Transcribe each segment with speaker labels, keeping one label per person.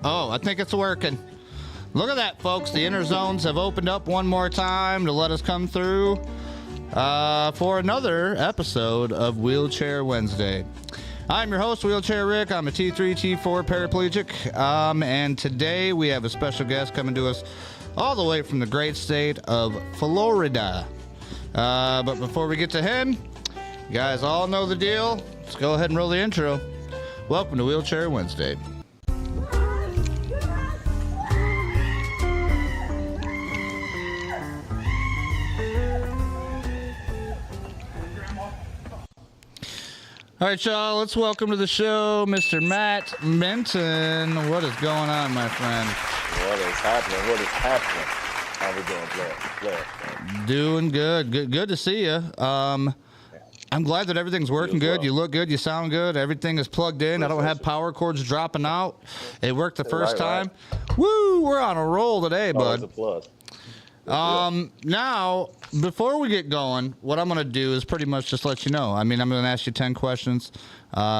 Speaker 1: Oh, I think it's working. Look at that, folks. The inner zones have opened up one more time to let us come through for another episode of Wheelchair Wednesday. I'm your host, Wheelchair Rick. I'm a T3, T4 paraplegic. And today we have a special guest coming to us all the way from the great state of Florida. But before we get to him, you guys all know the deal. Let's go ahead and roll the intro. Welcome to Wheelchair Wednesday. All right, y'all, let's welcome to the show Mr. Matt Minton. What is going on, my friend?
Speaker 2: What is happening? How we doing, Blair?
Speaker 1: Doing good. Good to see you. I'm glad that everything's working good. You look good. You sound good. Everything is plugged in. I don't have power cords dropping out. It worked the first time. Right. Woo! We're on a roll today, bud.
Speaker 2: It's a plus.
Speaker 1: Now, before we get going, what I'm going to do is pretty much just let you know. I mean, I'm going to ask you 10 questions.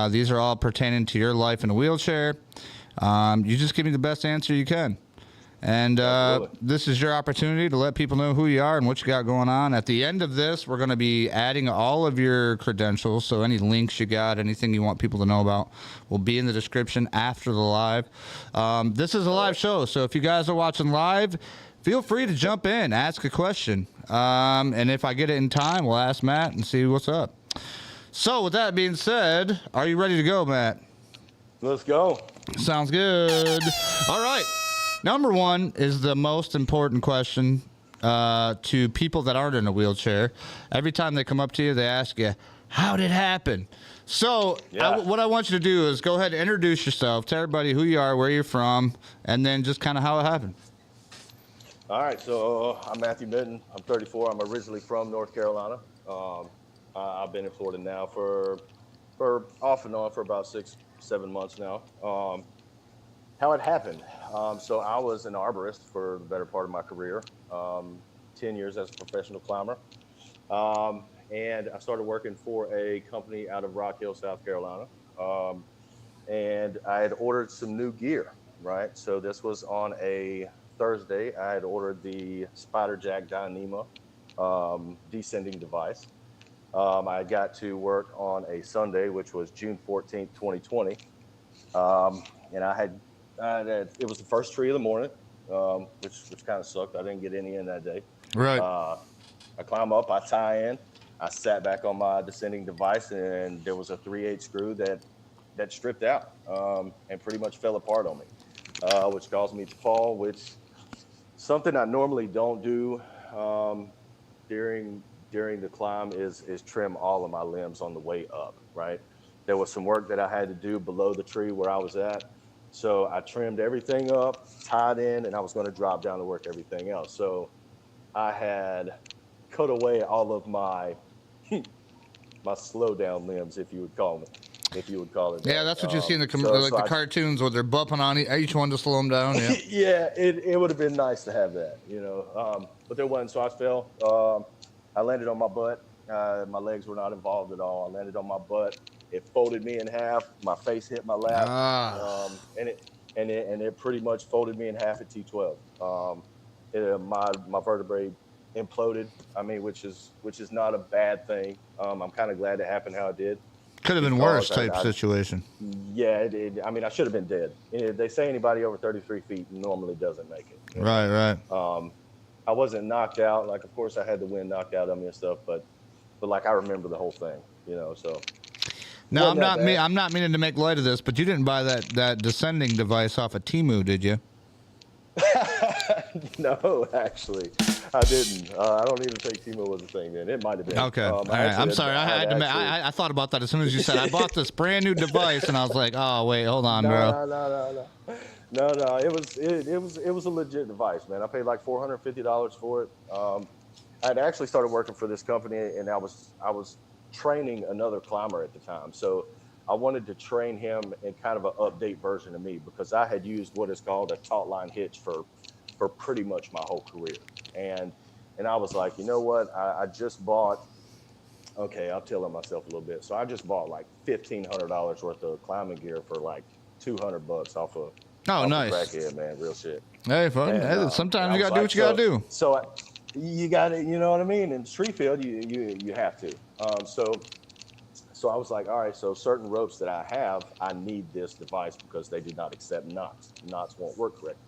Speaker 1: These are all pertaining to your life in a wheelchair. You just give me the best answer you can. And this is your opportunity to let people know who you are and what you got going on. At the end of this, we're going to be adding all of your credentials. So any links you got, anything you want people to know about will be in the description after the live. This is a live show. So if you guys are watching live, feel free to jump in, ask a question. And if I get it in time, we'll ask Matt and see what's up. So with that being said, are you ready to go, Matt?
Speaker 2: Let's go.
Speaker 1: Sounds good. All right. Number one is the most important question to people that aren't in a wheelchair. Every time they come up to you, they ask you, how did it happen? So what I want you to do is go ahead and introduce yourself, tell everybody who you are, where you're from, and then just kind of how it happened.
Speaker 2: All right, so I'm Matthew Minton. I'm 34. I'm originally from North Carolina. I've been in Florida now for off and on for about 6-7 months now. How it happened. So I was an arborist for the better part of my career, 10 years as a professional climber. And I started working for a company out of Rock Hill, South Carolina. And I had ordered some new gear, right? So this was on a Thursday. I had ordered the Spider Jack Dyneema descending device. I got to work on a Sunday, which was June 14th, 2020. And it was the first tree of the morning, which kind of sucked. I didn't get any in that day.
Speaker 1: Right.
Speaker 2: I climb up, I tie in, I sat back on my descending device, and there was a 3/8 screw that stripped out and pretty much fell apart on me, which caused me to fall, which something I normally don't do during the climb is trim all of my limbs on the way up, right? There was some work that I had to do below the tree where I was at. So I trimmed everything up, tied in, and I was going to drop down to work everything else. So I had cut away all of my slow down limbs, if you would call it.
Speaker 1: Yeah, that's what you see in the cartoons where they're bumping on each one to slow them down. Yeah,
Speaker 2: yeah, it would have been nice to have that, but there wasn't. So I fell. I landed on my butt. My legs were not involved at all. I landed on my butt. It folded me in half. My face hit my lap, and it pretty much folded me in half at T12. My vertebrae imploded. I mean, which is not a bad thing. I'm kind of glad it happened how it did.
Speaker 1: Could have been worse type situation.
Speaker 2: Yeah, I mean, I should have been dead. They say anybody over 33 feet normally doesn't make it.
Speaker 1: Right.
Speaker 2: I wasn't knocked out. Like, of course, I had the wind knocked out of me and stuff, but like I remember the whole thing, so.
Speaker 1: No, I'm not meaning to make light of this, but you didn't buy that descending device off of Temu, did you?
Speaker 2: No, actually, I didn't. I don't even think Temu was a thing then. It might have been.
Speaker 1: Okay. All right. I'm sorry. I thought about that as soon as you said I bought this brand new device, and I was like, oh wait, hold on, bro.
Speaker 2: No. It was a legit device, man. I paid like $450 for it. I had actually started working for this company, and I was training another climber at the time. So I wanted to train him in kind of an update version of me, because I had used what is called a taut line hitch for pretty much my whole career. And I was like, you know what? I just bought, okay, I'll tell myself a little bit. So I just bought like $1,500 worth of climbing gear for like $200 off of
Speaker 1: Oh,
Speaker 2: off
Speaker 1: nice.
Speaker 2: a crackhead, man, real shit.
Speaker 1: Hey, fun.
Speaker 2: And,
Speaker 1: Hey, sometimes you
Speaker 2: I was
Speaker 1: gotta do
Speaker 2: like,
Speaker 1: what you gotta do.
Speaker 2: So you got to, you know what I mean? In street field, you have to. So I was like, all right, so certain ropes that I have, I need this device because they do not accept knots. Knots won't work correctly.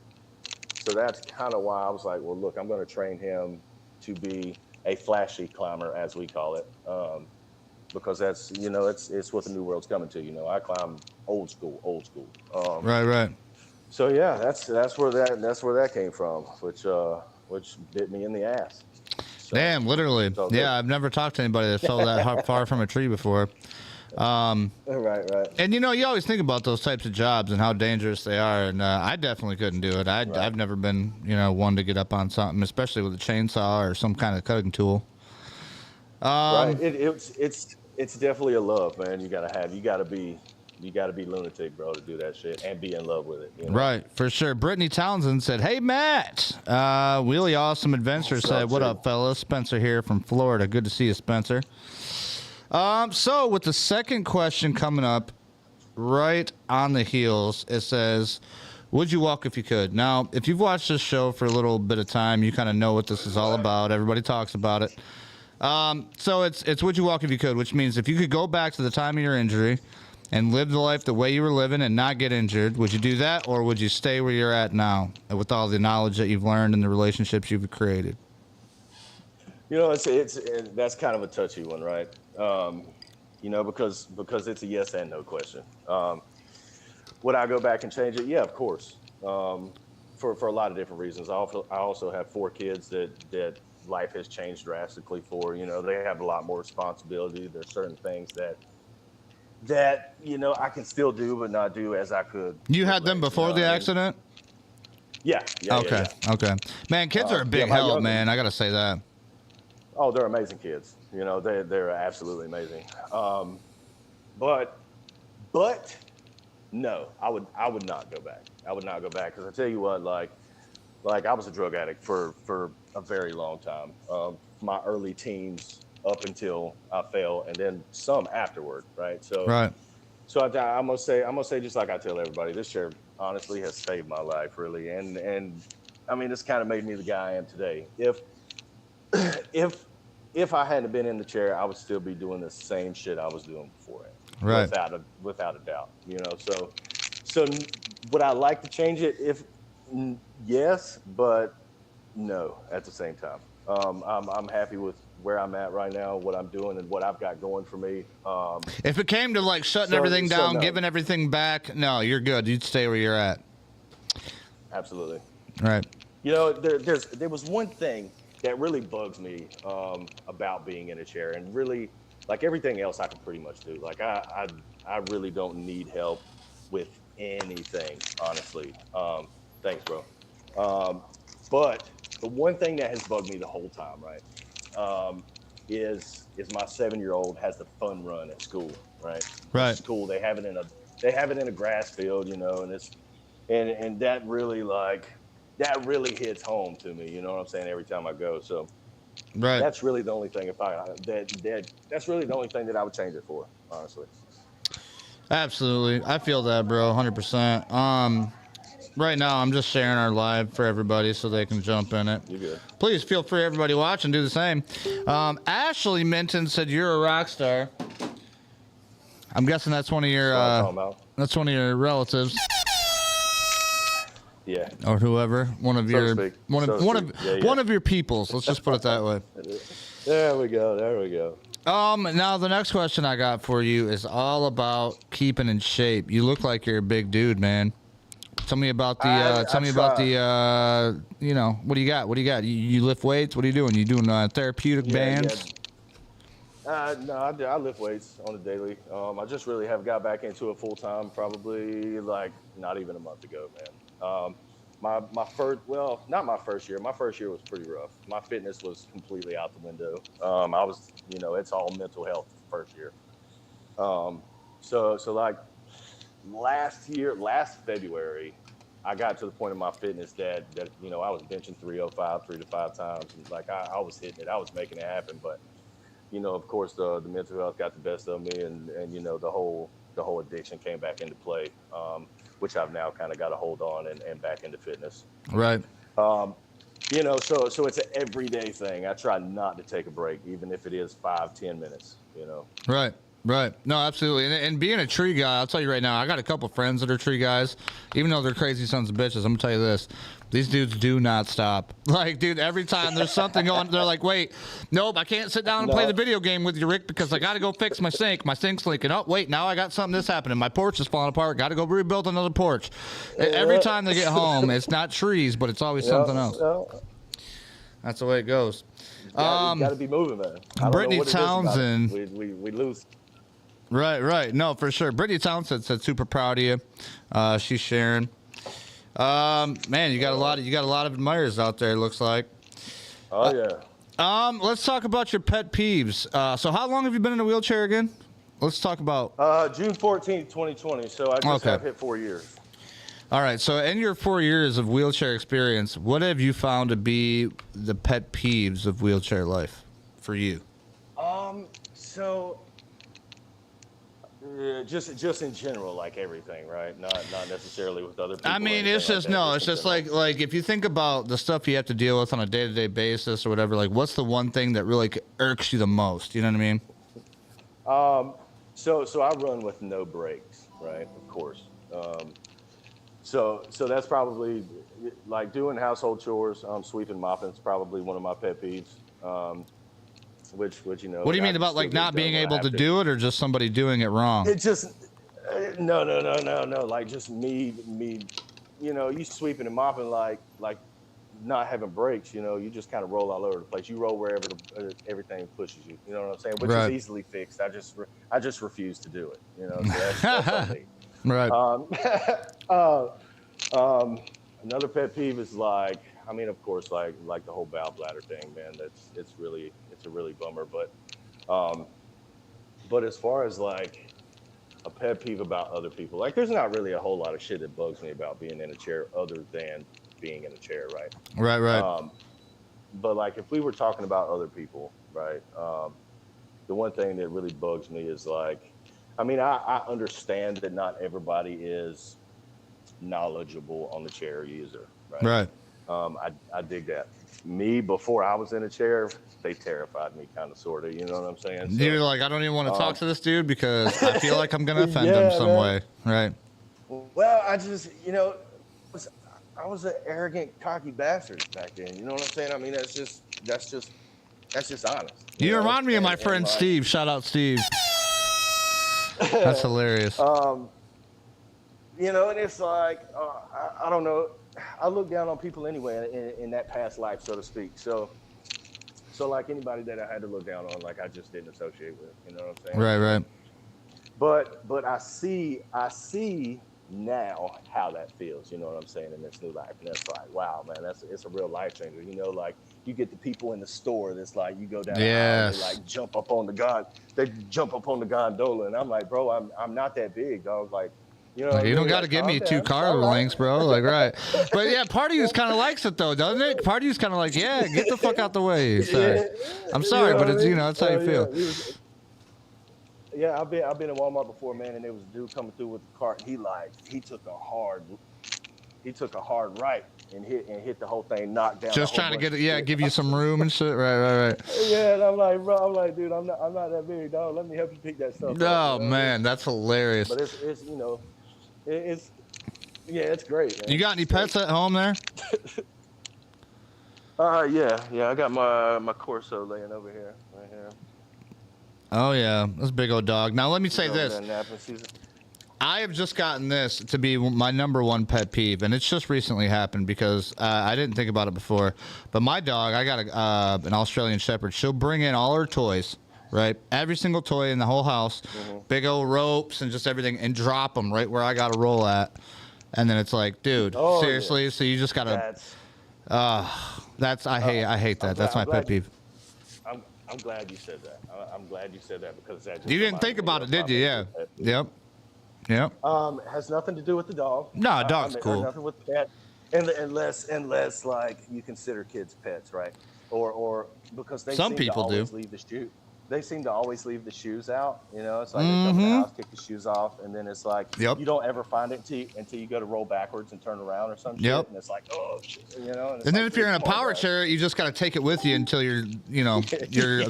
Speaker 2: So that's kind of why I was like, well, look, I'm going to train him to be a flashy climber, as we call it, because that's, it's what the new world's coming to. I climb old school, old school.
Speaker 1: Right.
Speaker 2: So yeah, that's where that came from, which bit me in the ass. So,
Speaker 1: Damn, literally.
Speaker 2: so
Speaker 1: Yeah, I've never talked to anybody that fell that far from a tree before.
Speaker 2: Right.
Speaker 1: And you always think about those types of jobs and how dangerous they are. And I definitely couldn't do it. I've never been, one to get up on something, especially with a chainsaw or some kind of cutting tool.
Speaker 2: Right. It's definitely a love, man. You gotta be lunatic, bro, to do that shit and be in love with it.
Speaker 1: Right, for sure. Brittany Townsend said, "Hey Matt, really awesome adventure." Said, "What up, fellas? Spencer here from Florida. Good to see you, Spencer." So with the second question coming up, right on the heels, it says, "Would you walk if you could?" Now, if you've watched this show for a little bit of time, you kind of know what this is all about. Everybody talks about it. So it's would you walk if you could, which means if you could go back to the time of your injury and live the life the way you were living and not get injured, would you do that, or would you stay where you're at now with all the knowledge that you've learned and the relationships you've created?
Speaker 2: It's that's kind of a touchy one, right? Because it's a yes and no question. Would I go back and change it? Yeah, of course. For a lot of different reasons. I also have 4 kids that life has changed drastically for. They have a lot more responsibility. There's certain things that I can still do but not do as I could.
Speaker 1: You had them before the accident?
Speaker 2: Yeah.
Speaker 1: Okay. Man, kids are a big help, man. I gotta say that.
Speaker 2: Oh, they're amazing kids. They're absolutely amazing. But no, I would not go back. I would not go back because I tell you what, like I was a drug addict for a very long time. My early teens up until I fell, and then some afterward, right? So I'm gonna say just like I tell everybody, this chair honestly has saved my life, really, and I mean, it's kind of made me the guy I am today. If I hadn't been in the chair, I would still be doing the same shit I was doing before it,
Speaker 1: right?
Speaker 2: Without a doubt, So would I like to change it? Yes, but no at the same time. I'm happy with where I'm at right now, what I'm doing, and what I've got going for me.
Speaker 1: If it came to like shutting everything down,
Speaker 2: no.
Speaker 1: giving everything back, no, you're good. You'd stay where you're at.
Speaker 2: Absolutely.
Speaker 1: Right.
Speaker 2: There was one thing that really bugs me about being in a chair, and really, like everything else, I can pretty much do. Like I really don't need help with anything, honestly. Thanks, bro. But the one thing that has bugged me the whole time, right, is my 7-year-old has the fun run at school, right?
Speaker 1: Right.
Speaker 2: At school, they have it in a grass field, and it's and that really hits home to me. You know what I'm saying? Every time I go, so
Speaker 1: right.
Speaker 2: That's really the only thing that's really the only thing that I would change it for, honestly.
Speaker 1: Absolutely. I feel that, bro, 100%. Right now, I'm just sharing our live for everybody so they can jump in it.
Speaker 2: You're good.
Speaker 1: Please feel free, everybody watching, do the same. Ashley Minton said you're a rock star. I'm guessing that's one of your relatives.
Speaker 2: Yeah.
Speaker 1: Or whoever, one of your peoples. Let's just put it that way.
Speaker 2: There we go.
Speaker 1: Now the next question I got for you is all about keeping in shape. You look like you're a big dude, man. Tell me about the. What do you got? You lift weights? What are you doing? You doing therapeutic bands?
Speaker 2: Yeah. No, I lift weights on a daily. I just really have got back into it full time, probably like not even a month ago, man. My first, well, not my first year. My first year was pretty rough. My fitness was completely out the window. I was, it's all mental health first year. So like last February, I got to the point of my fitness that I was benching 305 3 to 5 times. And like I was hitting it. I was making it happen. But, of course, the mental health got the best of me, and the whole addiction came back into play. which I've now kind of got a hold on and back into fitness.
Speaker 1: Right.
Speaker 2: You know, so it's an everyday thing. I try not to take a break, even if it is 5-10 minutes, you know.
Speaker 1: Right. Right. No, absolutely. And being a tree guy, I'll tell you right now, I got a couple friends that are tree guys. Even though they're crazy sons of bitches, I'm going to tell you this. These dudes do not stop. Like, dude, every time there's something going, they're like, wait, nope, I can't sit down and play the video game with you, Rick, because I got to go fix my sink. My sink's leaking. Oh, wait, now I got something this happening. My porch is falling apart. Got to go rebuild another porch. Every time they get home, it's not trees, but it's always something else. That's the way it goes.
Speaker 2: You got to be moving, man. I don't
Speaker 1: Brittany
Speaker 2: know what it is about it.
Speaker 1: Townsend.
Speaker 2: We lose.
Speaker 1: Right. No, for sure. Brittany Townsend said super proud of you. She's sharing. Man, you got a lot of admirers out there, it looks like.
Speaker 2: Oh yeah.
Speaker 1: Let's talk about your pet peeves. So how long have you been in a wheelchair again? Let's talk about
Speaker 2: June 14th, 2020. So I just have hit 4 years.
Speaker 1: All right. So in your 4 years of wheelchair experience, what have you found to be the pet peeves of wheelchair life for you?
Speaker 2: So just in general, like everything, right? Not necessarily with other people.
Speaker 1: I mean, it's just it's just like if you think about the stuff you have to deal with on a day-to-day basis or whatever, like what's the one thing that really irks you the most? You know what I mean?
Speaker 2: So I run with no brakes, right? Of course. So that's probably like doing household chores, sweeping, mopping is probably one of my pet peeves. Which you know.
Speaker 1: What do you mean about like not being able to do it, or just somebody doing it wrong?
Speaker 2: It just no. Like just me. You know, you sweeping and mopping like not having brakes. You know, you just kind of roll all over the place. You roll wherever everything pushes you. You know what I'm saying? Which is easily fixed. I just refuse to do it. You know, so that's on me.
Speaker 1: Right.
Speaker 2: Another pet peeve is like, I mean, of course, like the whole bowel bladder thing, man. It's a really bummer. But as far as like a pet peeve about other people, like there's not really a whole lot of shit that bugs me about being in a chair other than being in a chair, right?
Speaker 1: Right.
Speaker 2: But like if we were talking about other people, right? The one thing that really bugs me is like, I mean, I understand that not everybody is knowledgeable on the chair user, right? I dig that. Me, before I was in a chair, they terrified me, kind of, sort of. You know what I'm saying? So,
Speaker 1: you're like, I don't even want to talk to this dude because I feel like I'm gonna offend him some way, right?
Speaker 2: Well, I just, you know, I was an arrogant, cocky bastard back then. You know what I'm saying? I mean, that's just honest.
Speaker 1: You remind me of my friend Steve. Shout out Steve. That's hilarious.
Speaker 2: You know, and it's like, I don't know. I look down on people anyway in that past life, so to speak. So like anybody that I had to look down on, like I just didn't associate with. You know what I'm saying?
Speaker 1: Right.
Speaker 2: But I see now how that feels. You know what I'm saying, in this new life, and that's like, wow, man, it's a real life changer. You know, like you get the people in the store that's like, you go down the aisle and they like jump up on the gondola, and I'm like, bro, I'm not that big, dog. Like, you know,
Speaker 1: you don't got to give me 2 car links, bro. Like, right. But yeah, part of you kind of likes it though, doesn't it? Part of you's kind of like, yeah, get the fuck out the way. Sorry. I'm sorry, but it's, you know, that's how you feel.
Speaker 2: Yeah, I've been in Walmart before, man, and there was a dude coming through with the cart. And he took a hard right and hit the whole thing, knocked down.
Speaker 1: Just trying to get it, give you some room and shit. Right.
Speaker 2: Yeah, and I'm like, bro, dude, I'm not that big, dog. Let me help you pick that stuff up.
Speaker 1: Oh man, that's hilarious.
Speaker 2: But it's you know, it's great. Man.
Speaker 1: You got any pets at home there?
Speaker 2: Yeah. I got my Corso laying over here, right here.
Speaker 1: Oh yeah, that's a big old dog. Now let me say this. I have just gotten this to be my number one pet peeve, and it's just recently happened because I didn't think about it before. But my dog, I got an Australian Shepherd. She'll bring in all her toys, right? Every single toy in the whole house, big old ropes and just everything, and drop them right where I got to roll at. And then it's like, dude, seriously? Yeah. So you just got to... I hate that. That's my pet peeve.
Speaker 2: I'm glad you said that. I'm glad you said that because that just
Speaker 1: you didn't think about it, did you? Yeah. Yep.
Speaker 2: Has nothing to do with the dog.
Speaker 1: No, dog's cool.
Speaker 2: Nothing with the cat, unless like you consider kids pets, right? Or because they
Speaker 1: some people
Speaker 2: always
Speaker 1: do.
Speaker 2: leave the shoe. they seem to always leave the shoes out. You know, it's like they come in the house, kick the shoes off, and then it's like you don't ever find it until you go to roll backwards and turn around or some shit, and it's like, oh shit, you know. And
Speaker 1: then if you're in a power chair, you just got to take it with you until your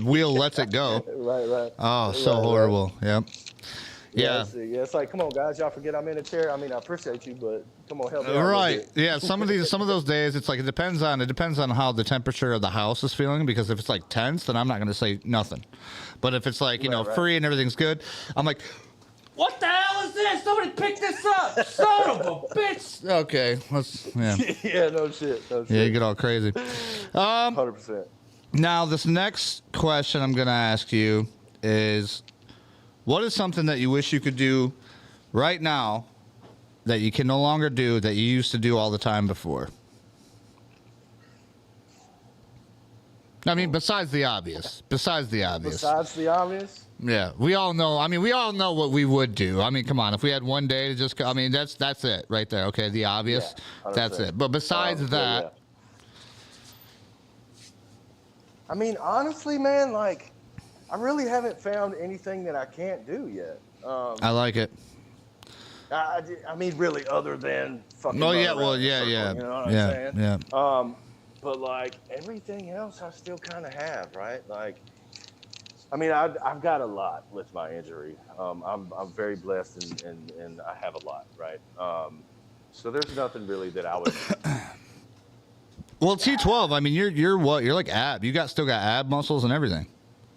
Speaker 1: wheel lets it go.
Speaker 2: Right.
Speaker 1: Oh, so horrible. Yep. Yeah.
Speaker 2: It's like, come on, guys, y'all forget I'm in a chair. I mean, I appreciate you, but come on, help me out.
Speaker 1: Right. Yeah. Some of those days, it's like it depends on how the temperature of the house is feeling. Because if it's like tense, then I'm not going to say nothing. But if it's like free and everything's good, I'm like, what the hell is this? Somebody pick this up, son of a bitch. Okay.
Speaker 2: Yeah. No shit.
Speaker 1: Yeah, you get all crazy.
Speaker 2: 100%.
Speaker 1: Now, this next question I'm going to ask you is, what is something that you wish you could do right now that you can no longer do that you used to do all the time before? I mean, besides the obvious. Yeah, we all know. I mean, we all know what we would do. I mean, come on. If we had one day to just, I mean, that's it right there. Okay, the obvious. Yeah, that's it. But besides that.
Speaker 2: Yeah. I mean, honestly, man, like, I really haven't found anything that I can't do yet.
Speaker 1: I like it.
Speaker 2: I mean, really, other than fucking.
Speaker 1: Oh yeah, well, yeah.
Speaker 2: You know what I'm saying?
Speaker 1: Yeah.
Speaker 2: But like everything else, I still kind of have, right? Like, I mean, I've got a lot with my injury. I'm very blessed and I have a lot, right? So there's nothing really that I would.
Speaker 1: Well, T12. I mean, you're what? You're like ab. Still got ab muscles and everything.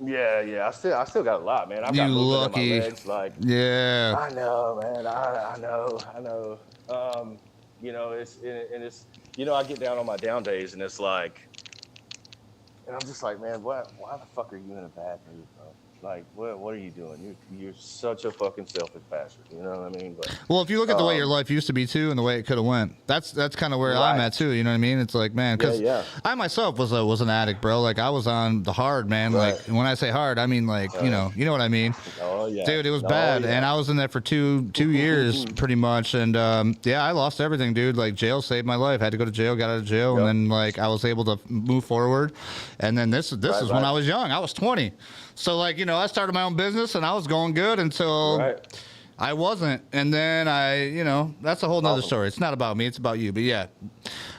Speaker 2: Yeah. I still got a lot, man. I've got
Speaker 1: you
Speaker 2: a little
Speaker 1: lucky.
Speaker 2: bit on my legs, like.
Speaker 1: Yeah.
Speaker 2: I know, man. I know. You know, it's I get down on my down days, and it's like, and I'm just like, man, why the fuck are you in a bad mood, bro? Like, what are you doing? You're such a fucking selfish bastard. You know what I mean? But,
Speaker 1: well, if you look at the way your life used to be too, and the way it could have went, that's kind of where I'm at too. You know what I mean? It's like, man, because I myself was an addict, bro. Like I was on the hard, man. Right. Like when I say hard, I mean like you know what I mean.
Speaker 2: Oh yeah,
Speaker 1: dude, it was bad, and I was in there for two years pretty much, and I lost everything, dude. Like jail saved my life. Had to go to jail, got out of jail, and then like I was able to move forward. And then this is when I was young. I was 20. So, like, you know, I started my own business, and I was going good until I wasn't. And then that's a whole nother story. It's not about me. It's about you. But, yeah.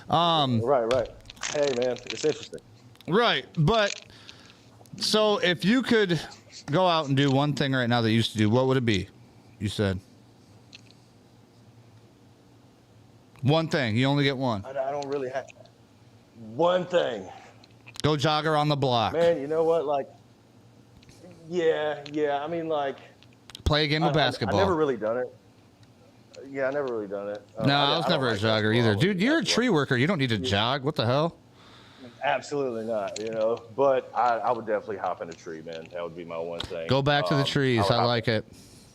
Speaker 2: Right. Hey, man, it's interesting.
Speaker 1: Right. But, so if you could go out and do one thing right now that you used to do, what would it be? You said. One thing. You only get one.
Speaker 2: I don't really have one thing.
Speaker 1: Go jog around the block.
Speaker 2: Man, you know what? Like, yeah. I mean, like,
Speaker 1: play a game of basketball.
Speaker 2: I never really done it. Yeah, I never really done it.
Speaker 1: No, I was never a jogger either. Dude, you're a tree worker. You don't need to jog. What the hell?
Speaker 2: Absolutely not, you know. But I would definitely hop in a tree, man. That would be my one thing.
Speaker 1: Go back to the trees. I like it.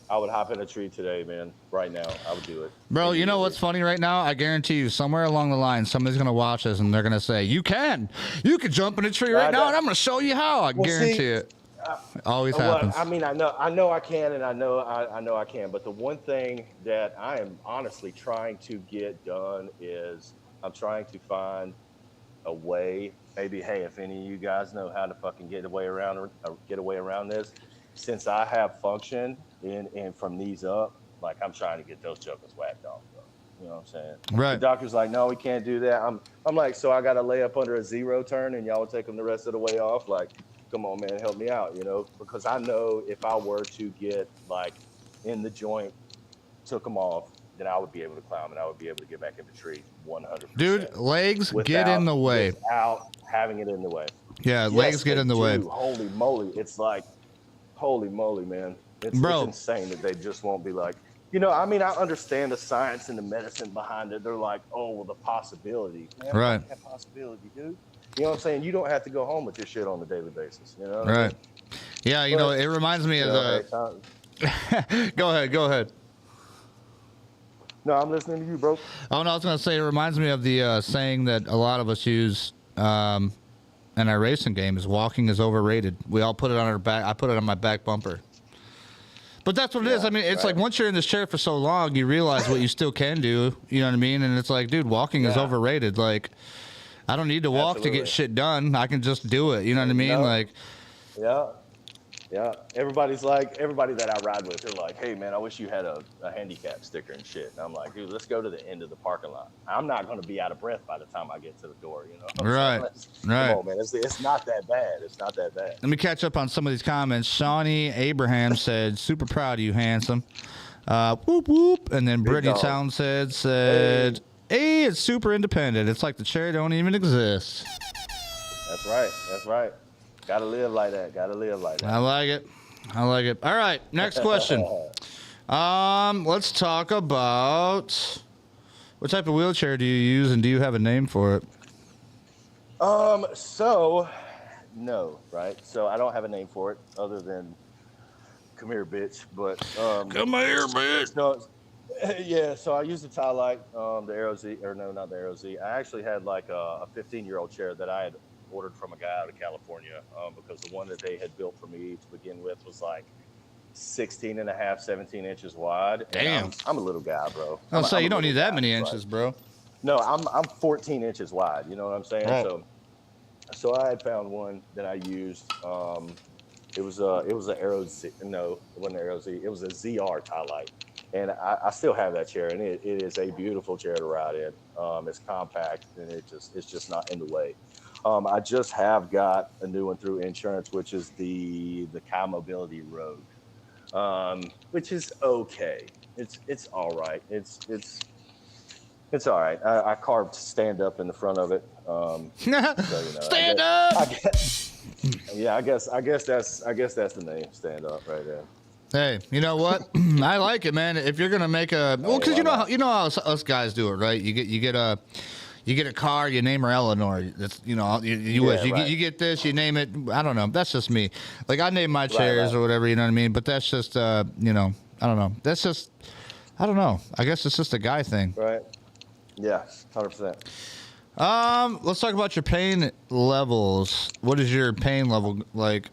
Speaker 2: I would hop in a tree today, man. Right now, I would do it.
Speaker 1: Bro, you know what's funny right now? I guarantee you, somewhere along the line, somebody's gonna watch us and they're gonna say, "You can jump in a tree right now, and I'm gonna show you how." I guarantee it. Always happens.
Speaker 2: I mean, I know I can, and I know I can. But the one thing that I am honestly trying to get done is I'm trying to find a way. Maybe, hey, if any of you guys know how to fucking get away around this, since I have function and from knees up, like I'm trying to get those jokers whacked off, bro. You know what I'm saying?
Speaker 1: Right.
Speaker 2: The doctor's like, no, we can't do that. I'm like, so I got to lay up under a zero turn, and y'all will take them the rest of the way off. Like, come on, man, help me out, you know? Because I know if I were to get like in the joint, took them off, then I would be able to climb and I would be able to get back in the tree 100%.
Speaker 1: Dude, legs get in the way.
Speaker 2: Without having it in the way.
Speaker 1: Yeah, legs get in the way.
Speaker 2: Holy moly. It's like, holy moly, man. It's insane that they just won't be like, you know, I mean, I understand the science and the medicine behind it. They're like, oh, well, the possibility. Man,
Speaker 1: right.
Speaker 2: That possibility, dude. You know what I'm saying? You don't have to go home with your shit on a daily basis. You know?
Speaker 1: Right. Yeah, you know, it reminds me of the. Go ahead.
Speaker 2: No, I'm listening to you, bro.
Speaker 1: Oh, no, I was going to say, it reminds me of the saying that a lot of us use in our racing game is walking is overrated. We all put it on our back. I put it on my back bumper. But that's what it is. I mean, it's like once you're in this chair for so long, you realize what you still can do. You know what I mean? And it's like, dude, walking is overrated. Like, I don't need to walk to get shit done. I can just do it. You know what I mean? Like,
Speaker 2: Yeah, everybody that I ride with, they're like, "Hey, man, I wish you had a handicap sticker and shit." And I'm like, "Dude, let's go to the end of the parking lot. I'm not going to be out of breath by the time I get to the door." You know, what I'm
Speaker 1: Right,
Speaker 2: saying?
Speaker 1: right.
Speaker 2: Come on, man, it's not that bad. It's not that bad.
Speaker 1: Let me catch up on some of these comments. Shawnee Abraham said, "Super proud of you, handsome." Whoop whoop. And then Brittany
Speaker 2: dog.
Speaker 1: Townsend said, "Hey, it's super independent. It's like the chair don't even exist."
Speaker 2: That's right. That's right. Gotta live like that. Gotta live like that.
Speaker 1: I like it. I like it. All right, next question. Let's talk about what type of wheelchair do you use, and do you have a name for it?
Speaker 2: So, no, right? So I don't have a name for it other than "Come here, bitch." But
Speaker 1: Come here, bitch.
Speaker 2: no, yeah. So I used the Tie Light, the Aero Z, or no, not the Aero Z. I actually had like a 15-year-old chair that I had ordered from a guy out of California, because the one that they had built for me to begin with was like 16 and a half, 17 inches wide.
Speaker 1: Damn.
Speaker 2: I'm a little guy, bro.
Speaker 1: I'll say
Speaker 2: I'm
Speaker 1: you
Speaker 2: a
Speaker 1: don't need
Speaker 2: little
Speaker 1: that
Speaker 2: guy,
Speaker 1: many
Speaker 2: right?
Speaker 1: inches, bro.
Speaker 2: No, I'm 14 inches wide. You know what I'm saying?
Speaker 1: Right.
Speaker 2: So I had found one that I used. It was a Aero Z. No, it wasn't an Aero Z. It was a ZR Tie Light, and I still have that chair, and it is a beautiful chair to ride in. It's compact, and it's just not in the way. I just have got a new one through insurance, which is the Kai Mobility Rogue, which is okay. It's all right. It's all right. I carved stand up in the front of it. So,
Speaker 1: Stand up.
Speaker 2: I guess that's the name. Stand up right there.
Speaker 1: Hey, you know what? I like it, man. If you're gonna make a because you know how us guys do it, right? You get a car, you name her Eleanor. That's you wish you get this, you name it. I don't know. That's just me. Like I name my chairs or whatever. You know what I mean? But that's just I don't know. That's just I don't know. I guess it's just a guy thing.
Speaker 2: Right. Yeah, 100%.
Speaker 1: Let's talk about your pain levels. What is your pain level like?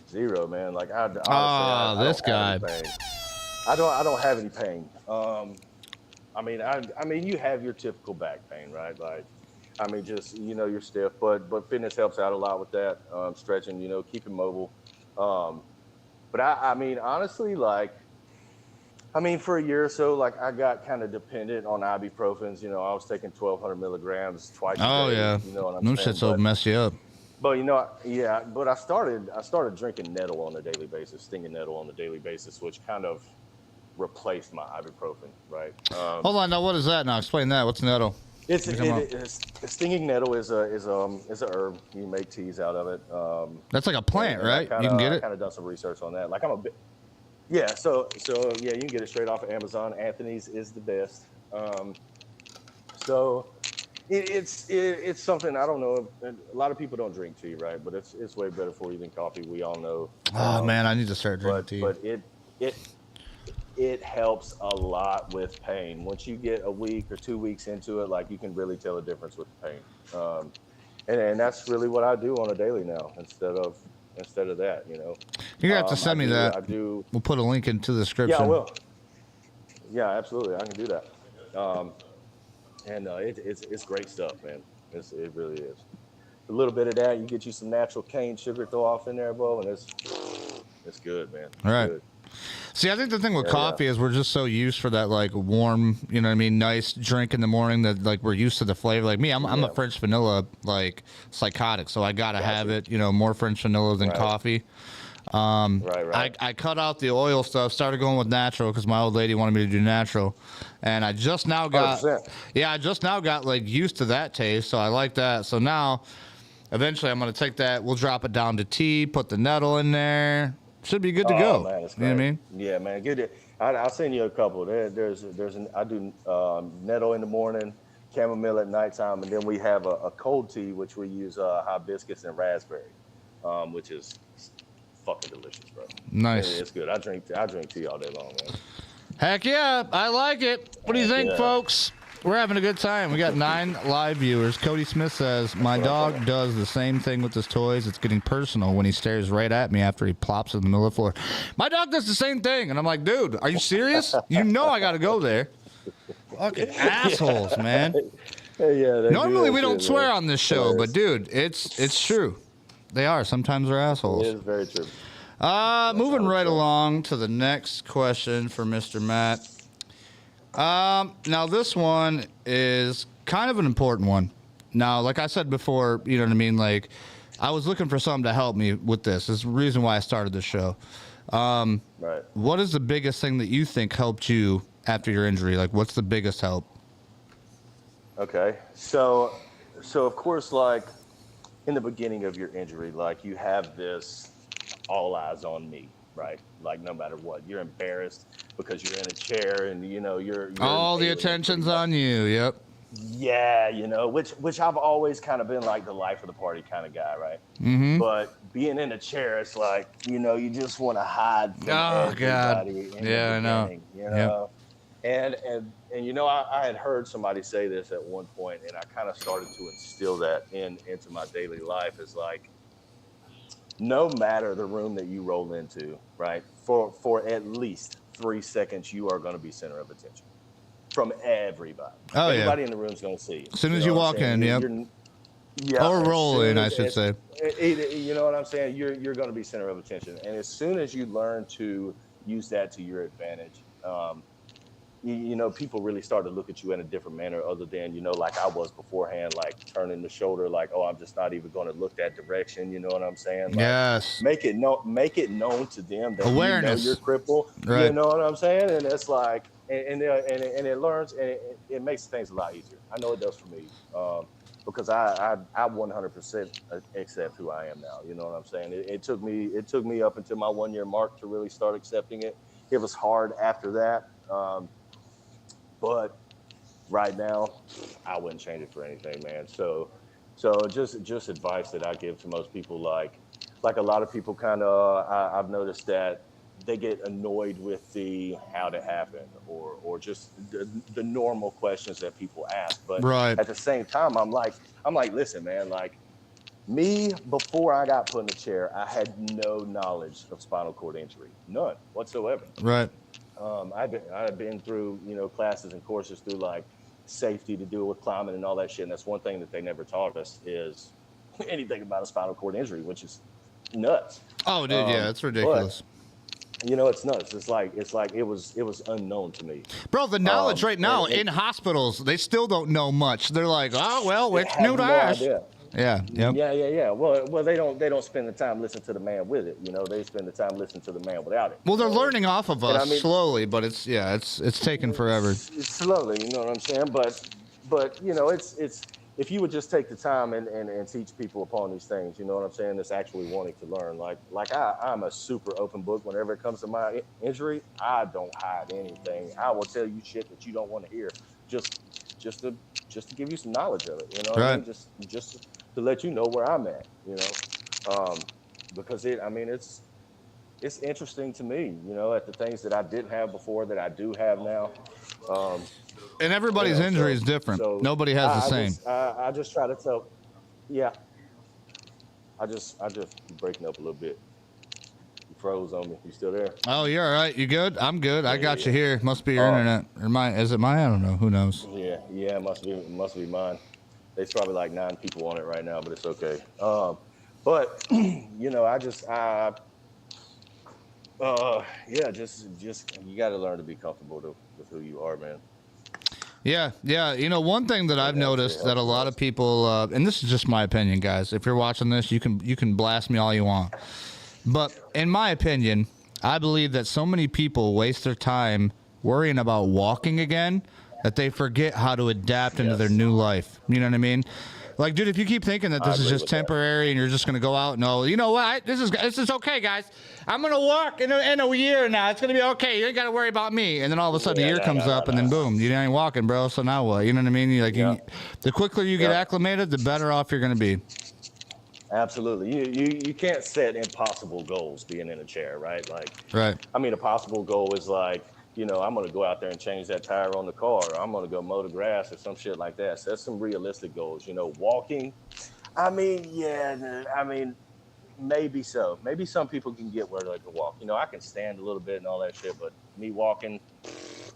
Speaker 2: 0, man. Like honestly, I
Speaker 1: this
Speaker 2: don't
Speaker 1: guy.
Speaker 2: have any pain. I don't have any pain. I mean, you have your typical back pain, right? Like, I mean, just you're stiff, but fitness helps out a lot with that. Stretching, keeping mobile. But I mean, honestly, like. I mean, for a year or so, like I got kind of dependent on ibuprofens. I was taking 1,200 milligrams twice a day.
Speaker 1: Oh yeah,
Speaker 2: You know what I'm
Speaker 1: them
Speaker 2: saying?
Speaker 1: shits will mess you up.
Speaker 2: But yeah. But I started drinking nettle on a daily basis, stinging nettle on a daily basis, which kind of replaced my ibuprofen, right?
Speaker 1: Hold on, now what is that? Now explain that. What's nettle?
Speaker 2: It's stinging nettle is a herb. You can make teas out of it.
Speaker 1: That's like a plant, right? You can get it.
Speaker 2: Kind of done some research on that. Like I'm a bit. Yeah, so yeah, you can get it straight off of Amazon. Anthony's is the best. So it's something I don't know. A lot of people don't drink tea, right? But it's way better for you than coffee. We all know.
Speaker 1: Oh man, I need to start drinking tea.
Speaker 2: But it helps a lot with pain. Once you get a week or 2 weeks into it, like you can really tell a difference with the pain. And that's really what I do on a daily now instead of that,
Speaker 1: You're gonna have to send me that.
Speaker 2: I do.
Speaker 1: We'll put a link into the description.
Speaker 2: Yeah, I will. Yeah, absolutely. I can do that. It's great stuff, man. It really is. A little bit of that, you get you some natural cane sugar throw off in there, Bo, and it's good, man. It's
Speaker 1: All right.
Speaker 2: good.
Speaker 1: See, I think the thing with coffee is we're just so used for that like warm, nice drink in the morning that like we're used to the flavor. Like me, I'm a French vanilla like psychotic, so I gotta have it. More French vanilla than coffee.
Speaker 2: Right.
Speaker 1: I cut out the oil stuff, started going with natural because my old lady wanted me to do natural, and I just now got
Speaker 2: 100%.
Speaker 1: like used to that taste, so I like that. So now, eventually, I'm gonna take that. We'll drop it down to tea, put the nettle in there. Should be good to go.
Speaker 2: Man, it's
Speaker 1: you know what I
Speaker 2: great.
Speaker 1: mean?
Speaker 2: Yeah, man. Get it. I'll send you a couple. I do nettle in the morning, chamomile at nighttime, and then we have a cold tea which we use hibiscus and raspberry, which is fucking delicious, bro.
Speaker 1: Nice.
Speaker 2: It's good. I drink tea all day long, man.
Speaker 1: Heck yeah, I like it. What do you think, folks? We're having a good time. We got 9 live viewers. Cody Smith says, my dog does the same thing with his toys. It's getting personal when he stares right at me after he plops in the middle of the floor. My dog does the same thing. And I'm like, dude, are you serious? You know I got to go there. Fucking assholes, man.
Speaker 2: Yeah,
Speaker 1: Normally we don't swear on this show, but dude, it's true. They are. Sometimes they're assholes.
Speaker 2: It is very true.
Speaker 1: Moving right along to the next question for Mr. Matt. Now this one is kind of an important one. Now, like I said before, you know what I mean? Like, I was looking for something to help me with this. This is the reason why I started this show.
Speaker 2: Right.
Speaker 1: What is the biggest thing that you think helped you after your injury? Like, what's the biggest help?
Speaker 2: Okay. So of course, like in the beginning of your injury, like you have this all eyes on me, right? Like no matter what, you're embarrassed because you're in a chair and you're
Speaker 1: All the attention's on you. Yep.
Speaker 2: Yeah, which I've always kind of been like the life of the party kind of guy, right?
Speaker 1: Mm-hmm.
Speaker 2: But being in a chair, it's like, you just want to hide from everybody.
Speaker 1: Yeah, I know.
Speaker 2: You know? Yep. And I had heard somebody say this at one point, and I kind of started to instill that into my daily life. Is like, no matter the room that you roll into, right? For at least 3 seconds, you are going to be center of attention from everybody.
Speaker 1: Oh,
Speaker 2: everybody in the room is going to see you.
Speaker 1: As soon as you walk in, yep.
Speaker 2: Yeah,
Speaker 1: or roll in, I should say.
Speaker 2: You know what I'm saying? You're going to be center of attention, and as soon as you learn to use that to your advantage, people really start to look at you in a different manner, other than like I was beforehand, like turning the shoulder, like, oh, I'm just not even going to look that direction. You know what I'm saying? Like,
Speaker 1: yes.
Speaker 2: Make it known to them that
Speaker 1: awareness.
Speaker 2: You're crippled.
Speaker 1: Right.
Speaker 2: You know what I'm saying? And it's like, and it learns, and it makes things a lot easier. I know it does for me. Because I 100% accept who I am now. You know what I'm saying? It took me up until my 1 year mark to really start accepting it. It was hard after that, but right now I wouldn't change it for anything, man. So just advice that I give to most people, like a lot of people kind of I've noticed that they get annoyed with the how'd it happen or just the normal questions that people ask. But
Speaker 1: right.
Speaker 2: At the same time, I'm like, listen, man, like me, before I got put in the chair, I had no knowledge of spinal cord injury, none whatsoever.
Speaker 1: Right.
Speaker 2: I've been through, classes and courses through like safety to do with climbing and all that shit. And that's one thing that they never taught us is anything about a spinal cord injury, which is nuts.
Speaker 1: Oh, dude, yeah, it's ridiculous.
Speaker 2: But, it's nuts. It's like it was unknown to me.
Speaker 1: Bro, the knowledge right now in hospitals, they still don't know much. They're like, oh well, it's new to us. Yeah. Yep.
Speaker 2: Yeah. Well, they don't spend the time listening to the man with it. They spend the time listening to the man without it.
Speaker 1: Well, they're learning off of us slowly, but it's taking forever.
Speaker 2: Slowly, you know what I'm saying? But it's if you would just take the time and teach people upon these things, you know what I'm saying, that's actually wanting to learn. Like I'm a super open book whenever it comes to my injury. I don't hide anything. I will tell you shit that you don't want to hear, just to give you some knowledge of it. You know what I mean? Just to let you know where I'm at. Because it's interesting to me. At the things that I didn't have before that I do have now.
Speaker 1: And everybody's injury is different. So nobody has the same.
Speaker 2: I just try to tell. Yeah. I just breaking up a little bit. You froze on me. You still there?
Speaker 1: Oh, you're all right. You good? I'm good. I got you here. Must be your internet or mine. Is it mine? I don't know. Who knows?
Speaker 2: Yeah. It must be mine. There's probably like 9 people on it right now, but it's okay. But just you got to learn to be comfortable with who you are, man.
Speaker 1: Yeah. One thing that I've noticed that a lot of people, and this is just my opinion, guys. If you're watching this, you can blast me all you want. But in my opinion, I believe that so many people waste their time worrying about walking again that they forget how to adapt into their new life. You know what I mean? Like, dude, if you keep thinking that this is just temporary and you're just going to go out, no, you know what? This is okay, guys. I'm going to walk in a year now. It's going to be okay. You ain't got to worry about me. And then all of a sudden, a year comes up, and then boom, you ain't walking, bro. So now what? You know what I mean? The quicker you get acclimated, the better off you're going to be.
Speaker 2: Absolutely. You can't set impossible goals being in a chair, right? Like,
Speaker 1: right.
Speaker 2: I mean, a possible goal is like, I'm going to go out there and change that tire on the car, or I'm going to go mow the grass or some shit like that. So that's some realistic goals. Walking, maybe so. Maybe some people can get where they can walk. I can stand a little bit and all that shit, but me walking,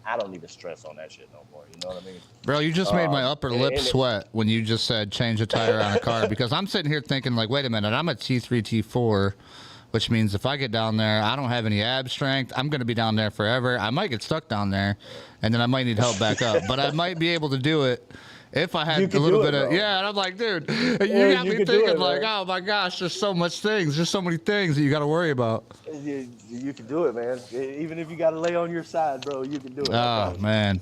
Speaker 2: I don't even stress on that shit no more. You know what I mean?
Speaker 1: Bro, you just made my upper lip
Speaker 2: and
Speaker 1: sweat when you just said change a tire on a car, because I'm sitting here thinking like, wait a minute, I'm a T3, T4, which means if I get down there, I don't have any ab strength. I'm going to be down there forever. I might get stuck down there, and then I might need help back up. But I might be able to do it if I had a little bit of, yeah. And I'm like, dude, you got me thinking like, oh my gosh, there's so much things. There's so many things that you got to worry about.
Speaker 2: You can do it, man. Even if you got to lay on your side, bro, you can do it.
Speaker 1: Oh, man.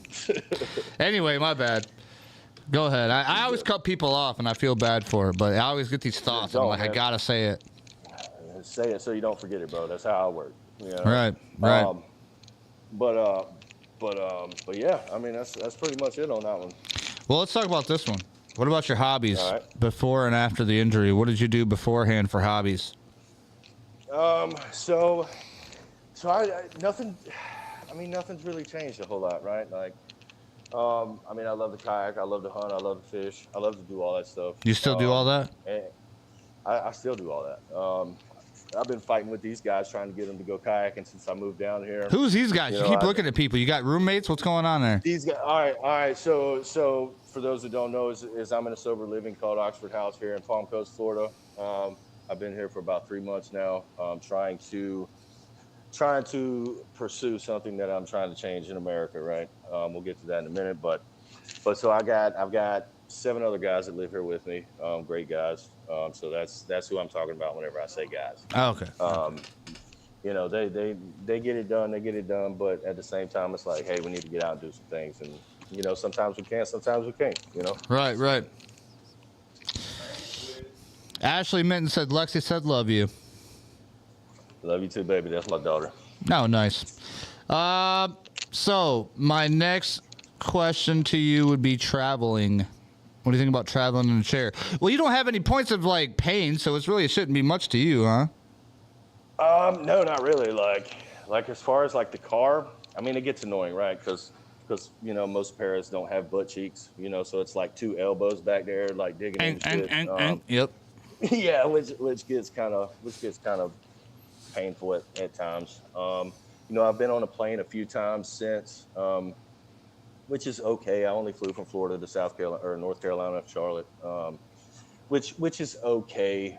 Speaker 1: Anyway, my bad. Go ahead. I always cut people off, and I feel bad for it, but I always get these thoughts. And I'm like, man, I got to say it.
Speaker 2: Say it so you don't forget it, bro. That's how I work. You know?
Speaker 1: Right.
Speaker 2: But yeah, I mean, that's pretty much it on that one.
Speaker 1: Well, let's talk about this one. What about your hobbies before and after the injury? What did you do beforehand for hobbies?
Speaker 2: So nothing. I mean, nothing's really changed a whole lot, right? Like, I mean, I love to kayak, I love to hunt, I love to fish, I love to do all that stuff.
Speaker 1: You still do all that?
Speaker 2: And I still do all that. I've been fighting with these guys trying to get them to go kayaking since I moved down here.
Speaker 1: Who's these guys? You keep looking at people. You got roommates? What's going on there?
Speaker 2: These guys. All right. So for those that don't know, is I'm in a sober living called Oxford House here in Palm Coast, Florida. I've been here for about 3 months now. Trying to pursue something that I'm trying to change in America. Right. We'll get to that in a minute. But so I've got 7 other guys that live here with me. Great guys. So that's who I'm talking about whenever I say guys.
Speaker 1: Oh, okay.
Speaker 2: You know, they get it done, but at the same time, it's like, hey, we need to get out and do some things. And, you know, sometimes we can, sometimes we can't, you know?
Speaker 1: Right. Ashley Minton said, Lexi said, love you.
Speaker 2: Love you too, baby. That's my daughter.
Speaker 1: Oh, nice. So my next question to you would be traveling. What do you think about traveling in a chair? Well, you don't have any points of like pain, so it shouldn't be much to you, huh?
Speaker 2: No, not really. Like as far as like the car, I mean, it gets annoying, right? Because you know, most parents don't have butt cheeks, you know, so it's like 2 elbows back there, like digging into shit.
Speaker 1: Yep.
Speaker 2: Yeah, which gets kind of painful at times. You know, I've been on a plane a few times since. Which is okay. I only flew from Florida to South Carolina or North Carolina, Charlotte, which is okay.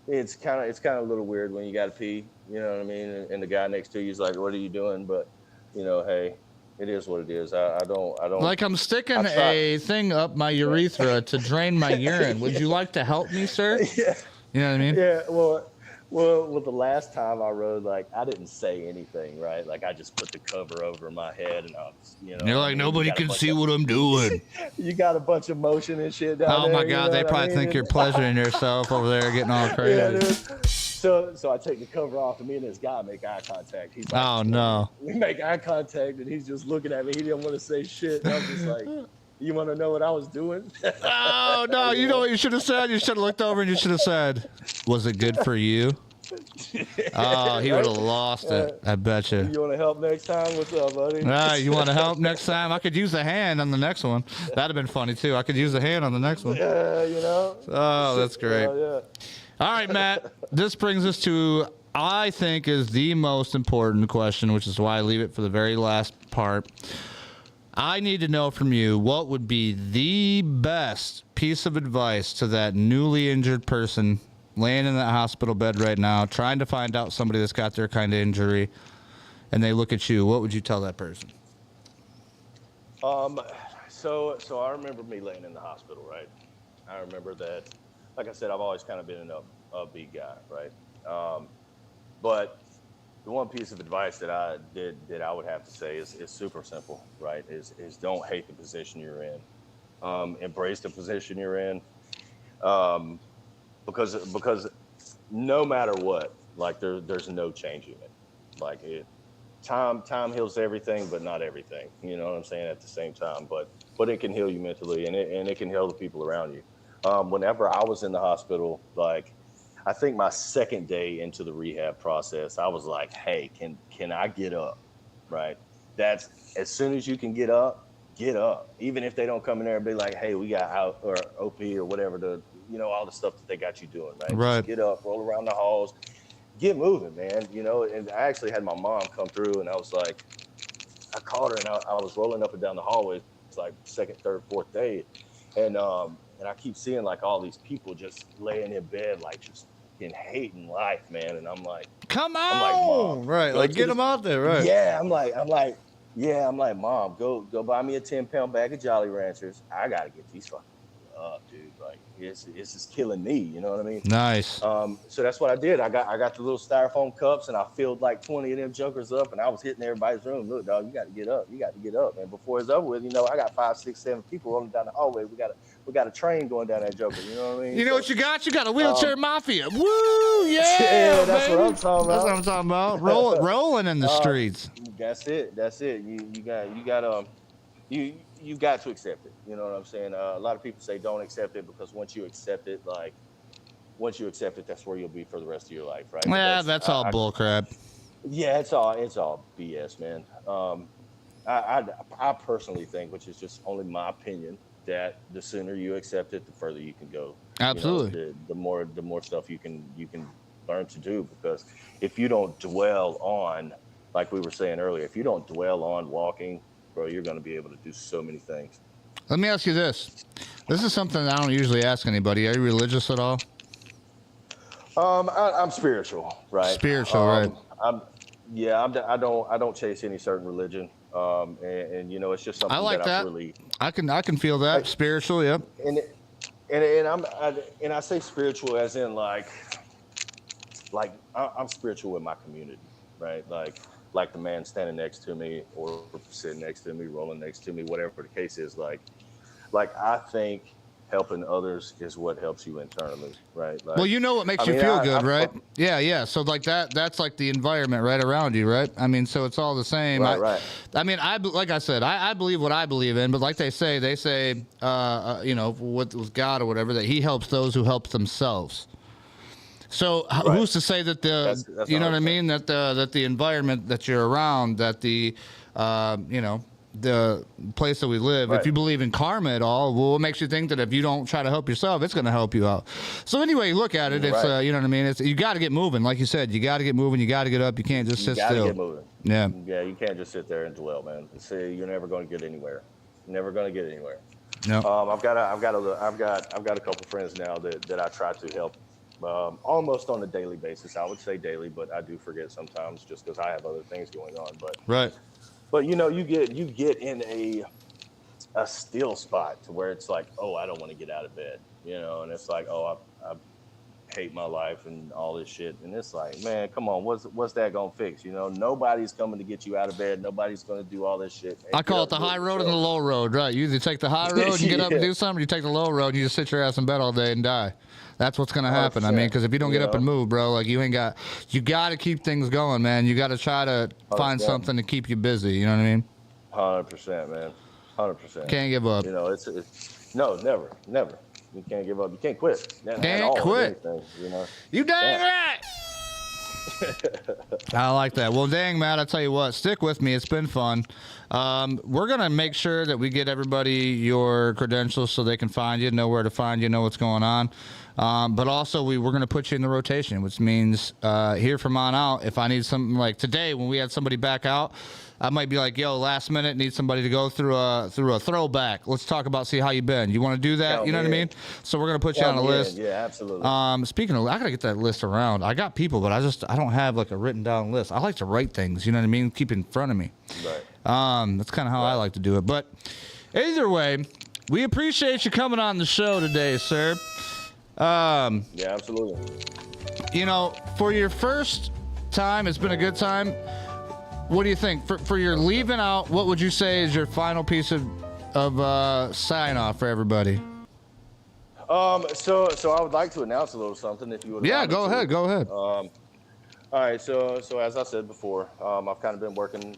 Speaker 2: It's kind of a little weird when you got to pee, you know what I mean? And the guy next to you is like, "What are you doing?" But you know, hey, it is what it is. I don't.
Speaker 1: Like I'm sticking a thing up my urethra to drain my urine. Would you like to help me, sir?
Speaker 2: Yeah.
Speaker 1: You know what I mean?
Speaker 2: Yeah. Well, the last time I rode, like, I didn't say anything, right? Like, I just put the cover over my head, and I was, you know.
Speaker 1: You're like, nobody can see what I'm doing.
Speaker 2: You got a bunch of motion and shit down there.
Speaker 1: Oh, my God. They probably think you're pleasuring yourself over there getting all crazy.
Speaker 2: Yeah, dude. So I take the cover off, and me and this guy make eye contact. He's like,
Speaker 1: oh, no.
Speaker 2: We make eye contact, and he's just looking at me. He didn't want to say shit. And I'm just like, you want to know what I was doing?
Speaker 1: Oh, no. You know what you should have said? You should have looked over, and you should have said, was it good for you? Oh, he would have lost it. I bet you.
Speaker 2: You want to help next time? What's up, buddy?
Speaker 1: You want to help next time? I could use a hand on the next one. That'd have been funny, too. I could use a hand on the next one.
Speaker 2: Yeah, you know.
Speaker 1: Oh, that's great.
Speaker 2: Yeah.
Speaker 1: All right, Matt. This brings us to, I think, is the most important question, which is why I leave it for the very last part. I need to know from you, what would be the best piece of advice to that newly injured person laying in that hospital bed right now, trying to find out somebody that's got their kind of injury, and they look at you? What would you tell that person?
Speaker 2: So I remember me laying in the hospital, right? I remember that, like I said, I've always kind of been an upbeat guy, right? But the one piece of advice that I would have to say is super simple, right? Is don't hate the position you're in. Embrace the position you're in. Because no matter what, like there's no changing it. Like time heals everything, but not everything. You know what I'm saying? At the same time, but it can heal you mentally, and it can heal the people around you. Whenever I was in the hospital, like I think my second day into the rehab process, I was like, hey, can I get up? Right? That's as soon as you can get up. Even if they don't come in there and be like, hey, we got out or OP or whatever, you know, all the stuff that they got you doing, right?
Speaker 1: Right.
Speaker 2: Just get up, roll around the halls, get moving, man. You know, and I actually had my mom come through, and I was like, I called her, and I was rolling up and down the hallway. It's like second, third, fourth day, and I keep seeing like all these people just laying in bed, like just fucking hating life, man. And
Speaker 1: Come
Speaker 2: I'm like, Mom,
Speaker 1: on, right?
Speaker 2: go
Speaker 1: Like
Speaker 2: to
Speaker 1: get
Speaker 2: the
Speaker 1: them out there, right?
Speaker 2: yeah. Yeah, I'm like, Mom, go buy me a 10-pound bag of Jolly Ranchers. I gotta get these fucking up, dude. Like it's just killing me. You know what I mean?
Speaker 1: Nice.
Speaker 2: So that's what I did. I got the little styrofoam cups, and I filled like 20 of them jokers up, and I was hitting everybody's room. Look, dog, you got to get up. You got to get up. And before it's over with, I got 5, 6, 7 people rolling down the hallway. We got a train going down that joker. You know what I mean?
Speaker 1: You know what you got? You got a wheelchair mafia. Woo! Yeah,
Speaker 2: yeah, that's
Speaker 1: baby.
Speaker 2: what I'm talking about.
Speaker 1: That's what I'm talking about. Rolling in the streets.
Speaker 2: That's it. You got to accept it. You know what I'm saying? A lot of people say don't accept it because once you accept it, that's where you'll be for the rest of your life, right?
Speaker 1: Yeah, that's all bullcrap.
Speaker 2: Yeah, it's all BS, man. I personally think, which is just only my opinion, that the sooner you accept it, the further you can go.
Speaker 1: Absolutely.
Speaker 2: The more stuff you can learn to do, because if you don't dwell on, like we were saying earlier, if you don't dwell on walking, bro, you're going to be able to do so many things.
Speaker 1: Let me ask you this. This is something I don't usually ask anybody. Are you religious at all?
Speaker 2: I'm spiritual, right?
Speaker 1: Spiritual, right?
Speaker 2: I don't chase any certain religion. And it's just something
Speaker 1: I like that.
Speaker 2: Really,
Speaker 1: I can feel that. Spiritual, yep.
Speaker 2: And I say spiritual as in like I'm spiritual with my community, right? Like the man standing next to me or sitting next to me, rolling next to me, whatever the case is. Like I think helping others is what helps you internally, right? Like,
Speaker 1: well, what makes you feel good, right? Yeah. So like that's like the environment right around you, right? I mean, so it's all the same.
Speaker 2: Right.
Speaker 1: I mean, like I said, I believe what I believe in, but like they say, with God or whatever, that he helps those who help themselves. So who's to say that that's you know what I mean? That the environment that you're around, that the place that we live, if you believe in karma at all, well, what makes you think that if you don't try to help yourself, it's going to help you out? So anyway, look at it. It's you know what I mean? It's, you got to get moving. Like you said, you got to get moving. You got to get up. You can't just sit still.
Speaker 2: You got to get moving.
Speaker 1: Yeah.
Speaker 2: Yeah, you can't just sit there and dwell, man. See, you're never going to get anywhere. Never going to get anywhere.
Speaker 1: No.
Speaker 2: I've got a couple friends now that I try to help almost on a daily basis. I would say daily, but I do forget sometimes just because I have other things going on. But you get in a still spot to where it's like, oh, I don't want to get out of bed, and it's like, oh, I hate my life and all this shit, and it's like, man, come on, what's that gonna fix? Nobody's coming to get you out of bed. Nobody's gonna do all this shit.
Speaker 1: I call it the high road and the low road, right? You either take the high road and get up and do something, or you take the low road and you just sit your ass in bed all day and die. That's what's gonna happen. 100%. I mean, because if you don't get up and move, bro, like you got to keep things going, man. You got to try to 100%. Find something to keep you busy. You know what I mean?
Speaker 2: 100%, man. 100%.
Speaker 1: Can't give up.
Speaker 2: It's no, never. You can't give up. You can't quit.
Speaker 1: Can't quit. You dang right. I like that. Well, dang, Matt, I tell you what, stick with me. It's been fun. We're going to make sure that we get everybody your credentials so they can find you, know where to find you, know what's going on. But also, we're going to put you in the rotation, which means here from on out, if I need something like today when we had somebody back out, I might be like, yo, last minute, need somebody to go through a throwback. Let's talk about, see how you been. You want to do that? You know what I mean? So we're going to put you on a list.
Speaker 2: Yeah, absolutely.
Speaker 1: Speaking of, I got to get that list around. I got people, but I don't have like a written down list. I like to write things, you know what I mean? Keep it in front of me.
Speaker 2: Right.
Speaker 1: That's kind of how I like to do it. But either way, we appreciate you coming on the show today, sir.
Speaker 2: Yeah, absolutely.
Speaker 1: For your first time, it's been a good time. What do you think? For your leaving out, what would you say is your final piece of sign off for everybody?
Speaker 2: So I would like to announce a little something if you would.
Speaker 1: Yeah, go ahead.
Speaker 2: All right. So as I said before, I've kind of been working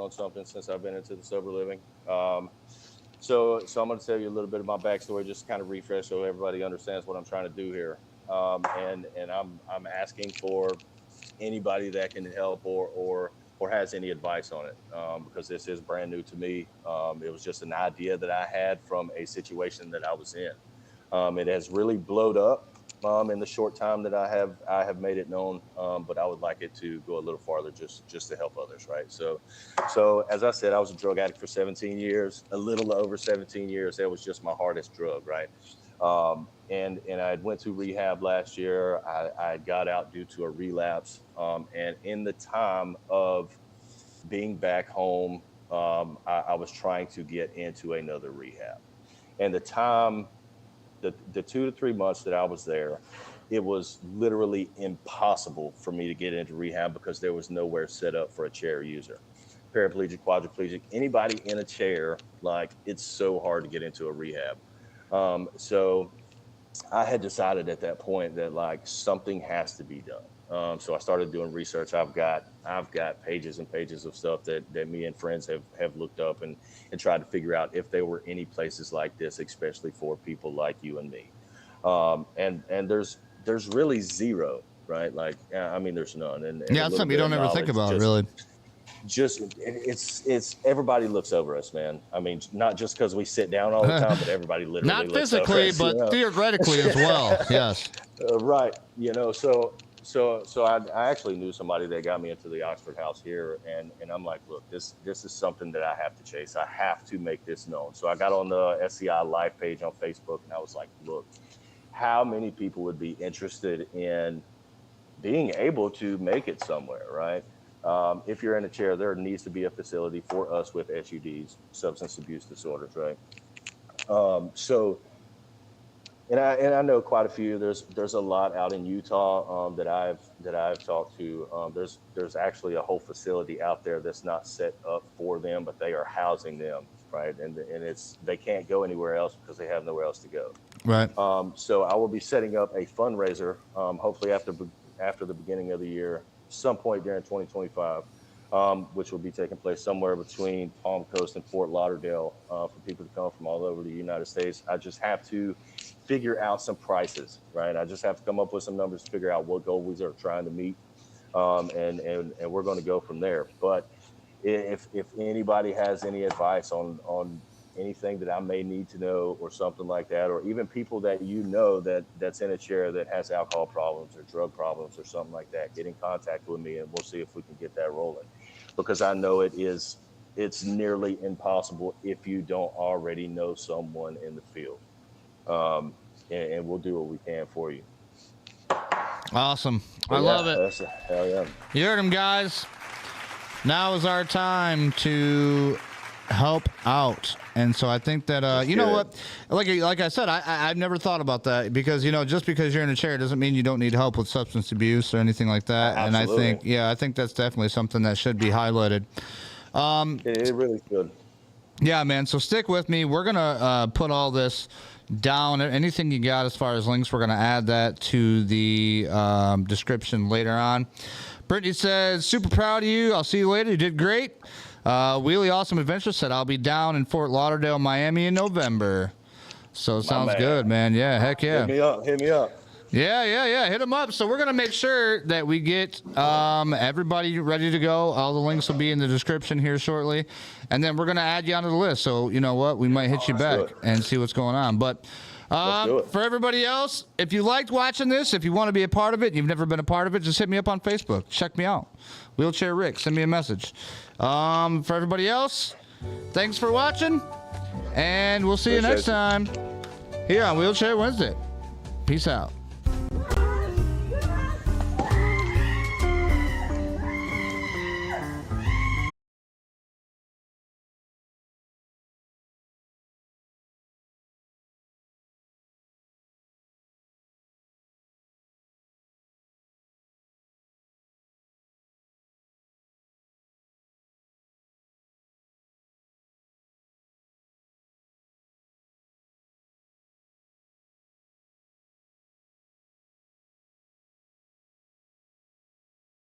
Speaker 2: on something since I've been into the sober living. So I'm going to tell you a little bit of my backstory, just to kind of refresh so everybody understands what I'm trying to do here. And I'm asking for anybody that can help or has any advice on it, because this is brand new to me. It was just an idea that I had from a situation that I was in. It has really blowed up in the short time that I have made it known, but I would like it to go a little farther, just to help others, right? So as I said, I was a drug addict for 17 years, a little over 17 years. That was just my hardest drug, right? And I went to rehab last year. I got out due to a relapse, and in the time of being back home, I was trying to get into another rehab, and the 2 to 3 months that I was there, it was literally impossible for me to get into rehab because there was nowhere set up for a chair user. Paraplegic, quadriplegic, anybody in a chair, like, it's so hard to get into a rehab. So I had decided at that point that, like, something has to be done. So I started doing research. I've got pages and pages of stuff that me and friends have looked up and tried to figure out if there were any places like this, especially for people like you and me. And there's really zero, right? Like, I mean, there's none. And
Speaker 1: yeah, that's something you don't ever think about, really.
Speaker 2: It's everybody looks over us, man. I mean, not just because we sit down all the time, but everybody literally
Speaker 1: not
Speaker 2: looks
Speaker 1: physically,
Speaker 2: over us,
Speaker 1: but theoretically as well. Yes.
Speaker 2: Right. So I actually knew somebody that got me into the Oxford House here, and I'm like, look, this is something that I have to chase. I have to make this known. So I got on the SCI live page on Facebook, and I was like, look, how many people would be interested in being able to make it somewhere, right? If you're in a chair, there needs to be a facility for us with SUDs, substance abuse disorders, right? And I know quite a few. There's a lot out in Utah that I've talked to. There's actually a whole facility out there that's not set up for them, but they are housing them, right? And they can't go anywhere else because they have nowhere else to go.
Speaker 1: Right.
Speaker 2: So I will be setting up a fundraiser, hopefully after the beginning of the year, some point during 2025, which will be taking place somewhere between Palm Coast and Fort Lauderdale, for people to come from all over the United States. I just have to figure out some prices, right? I just have to come up with some numbers to figure out what goal we are trying to meet, and we're going to go from there. But if anybody has any advice on anything that I may need to know or something like that, or even people that you know that's in a chair that has alcohol problems or drug problems or something like that, get in contact with me and we'll see if we can get that rolling. Because I know it's nearly impossible if you don't already know someone in the field. And we'll do what we can for you.
Speaker 1: Awesome. I love it.
Speaker 2: Hell yeah.
Speaker 1: You heard him, guys. Now is our time to help out. And so I think that, you know what, like I said, I've never thought about that because, just because you're in a chair doesn't mean you don't need help with substance abuse or anything like that.
Speaker 2: Absolutely.
Speaker 1: And I think that's definitely something that should be highlighted.
Speaker 2: It really should.
Speaker 1: Yeah, man. So stick with me. We're going to put all this down. Anything you got as far as links, we're going to add that to the description later on. Brittany says, super proud of you. I'll see you later. You did great. Wheelie Awesome Adventure said, I'll be down in Fort Lauderdale, Miami in November. So it sounds good, man. Yeah, heck yeah.
Speaker 2: Hit me up.
Speaker 1: Yeah. Hit them up. So we're going to make sure that we get everybody ready to go. All the links will be in the description here shortly. And then we're going to add you onto the list. So you know what? We might hit you back and see what's going on. But for everybody else, if you liked watching this, if you want to be a part of it, you've never been a part of it, just hit me up on Facebook. Check me out. Wheelchair Rick. Send me a message. For everybody else, thanks for watching. And we'll see you next time here on Wheelchair Wednesday. Peace out.